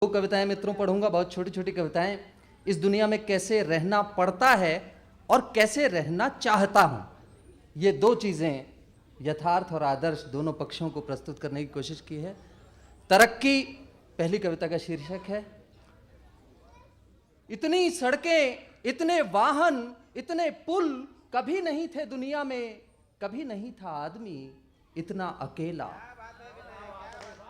दो कविताएं मित्रों पढ़ूंगा, बहुत छोटी छोटी कविताएं। इस दुनिया में कैसे रहना पड़ता है और कैसे रहना चाहता हूं, ये दो चीजें, यथार्थ और आदर्श, दोनों पक्षों को प्रस्तुत करने की कोशिश की है। तरक्की पहली कविता का शीर्षक है। इतनी सड़कें, इतने वाहन, इतने पुल कभी नहीं थे दुनिया में, कभी नहीं था आदमी इतना अकेला।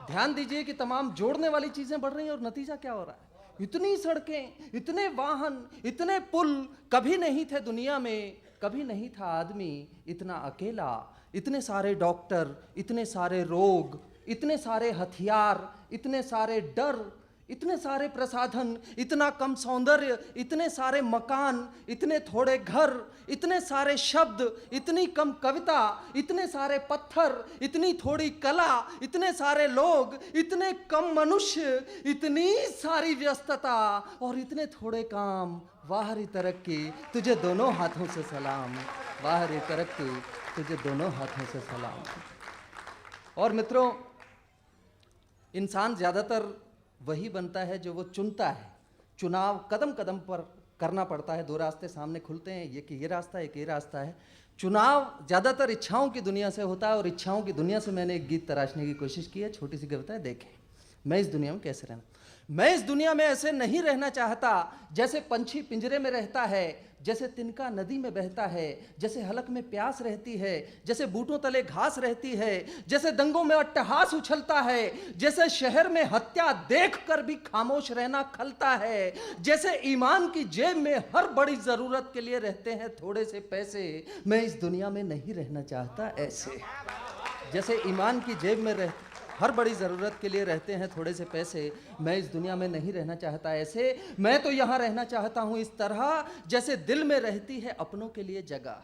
ध्यान दीजिए कि तमाम जोड़ने वाली चीजें बढ़ रही हैं और नतीजा क्या हो रहा है। इतनी सड़कें, इतने वाहन, इतने पुल कभी नहीं थे दुनिया में, कभी नहीं था आदमी इतना अकेला। इतने सारे डॉक्टर, इतने सारे रोग, इतने सारे हथियार, इतने सारे डर, इतने सारे प्रसाधन, इतना कम सौंदर्य, इतने सारे मकान, इतने थोड़े घर, इतने सारे शब्द, इतनी कम कविता, इतने सारे पत्थर, इतनी थोड़ी कला, इतने सारे लोग, इतने कम मनुष्य, इतनी सारी व्यस्तता और इतने थोड़े काम। वाह रे तरक्की, तुझे दोनों हाथों से सलाम। वाह रे तरक्की, तुझे दोनों हाथों से सलाम। और मित्रों, इंसान ज्यादातर वही बनता है जो वो चुनता है। चुनाव कदम कदम पर करना पड़ता है। दो रास्ते सामने खुलते हैं, ये कि ये रास्ता है, ये रास्ता है। चुनाव ज़्यादातर इच्छाओं की दुनिया से होता है और इच्छाओं की दुनिया से मैंने एक गीत तराशने की कोशिश की है। छोटी सी कविता है, देखें। मैं इस दुनिया में कैसे रहना, मैं इस दुनिया में ऐसे नहीं रहना चाहता जैसे पंछी पिंजरे में रहता है, जैसे तिनका नदी में बहता है, जैसे हलक में प्यास रहती है, जैसे बूटों तले घास रहती है, जैसे दंगों में अट्टहास उछलता है, जैसे शहर में हत्या देखकर भी खामोश रहना खलता है, जैसे ईमान की जेब में हर बड़ी जरूरत के लिए रहते हैं थोड़े से पैसे। मैं इस दुनिया में नहीं रहना चाहता ऐसे। जैसे ईमान की जेब में हर बड़ी ज़रूरत के लिए रहते हैं थोड़े से पैसे, मैं इस दुनिया में नहीं रहना चाहता ऐसे। मैं तो यहाँ रहना चाहता हूँ इस तरह जैसे दिल में रहती है अपनों के लिए जगह।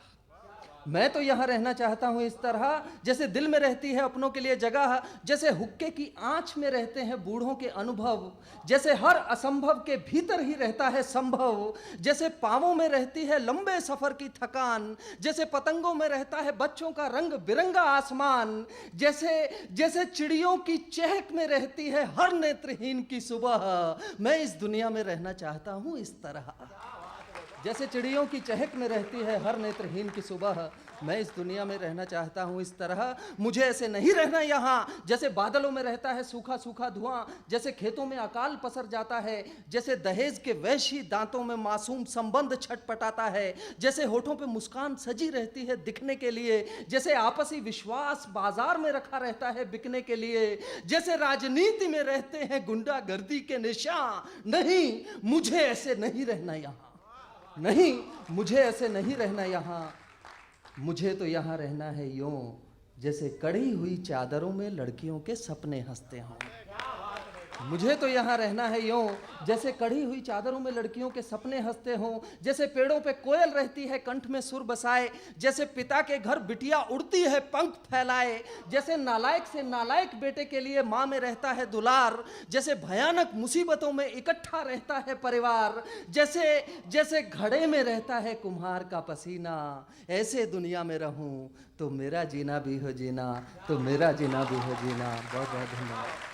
मैं तो यहाँ रहना चाहता हूँ इस तरह जैसे दिल में रहती है अपनों के लिए जगह, जैसे हुक्के की आँच में रहते हैं बूढ़ों के अनुभव, जैसे हर असंभव के भीतर ही रहता है संभव, जैसे पाँवों में रहती है लंबे सफ़र की थकान, जैसे पतंगों में रहता है बच्चों का रंग बिरंगा आसमान, जैसे चिड़ियों की चहक में रहती है हर नेत्रहीन की सुबह। मैं इस दुनिया में रहना चाहता हूँ इस तरह। जैसे चिड़ियों की चहक में रहती है हर नेत्रहीन की सुबह, मैं इस दुनिया में रहना चाहता हूँ इस तरह। मुझे ऐसे नहीं रहना यहाँ जैसे बादलों में रहता है सूखा सूखा धुआं, जैसे खेतों में अकाल पसर जाता है, जैसे दहेज के वैशी दांतों में मासूम संबंध छटपटाता है, जैसे होठों पे मुस्कान सजी रहती है दिखने के लिए, जैसे आपसी विश्वास बाजार में रखा रहता है बिकने के लिए, जैसे राजनीति में रहते हैं गुंडागर्दी के निशान। नहीं, मुझे ऐसे नहीं रहना यहाँ। नहीं, मुझे ऐसे नहीं रहना यहाँ। मुझे तो यहाँ रहना है यूं जैसे कड़ी हुई चादरों में लड़कियों के सपने हंसते हों। मुझे तो यहाँ रहना है यूं जैसे कड़ी हुई चादरों में लड़कियों के सपने हंसते हों, जैसे पेड़ों पे कोयल रहती है कंठ में सुर बसाए, जैसे पिता के घर बिटिया उड़ती है पंख फैलाए, जैसे नालायक से नालायक बेटे के लिए माँ में रहता है दुलार, जैसे भयानक मुसीबतों में इकट्ठा रहता है परिवार, जैसे घड़े में रहता है कुम्हार का पसीना। ऐसे दुनिया में रहूं तो मेरा जीना भी हो जीना, तो मेरा जीना भी हो जीना। बहुत बहुत धन्यवाद।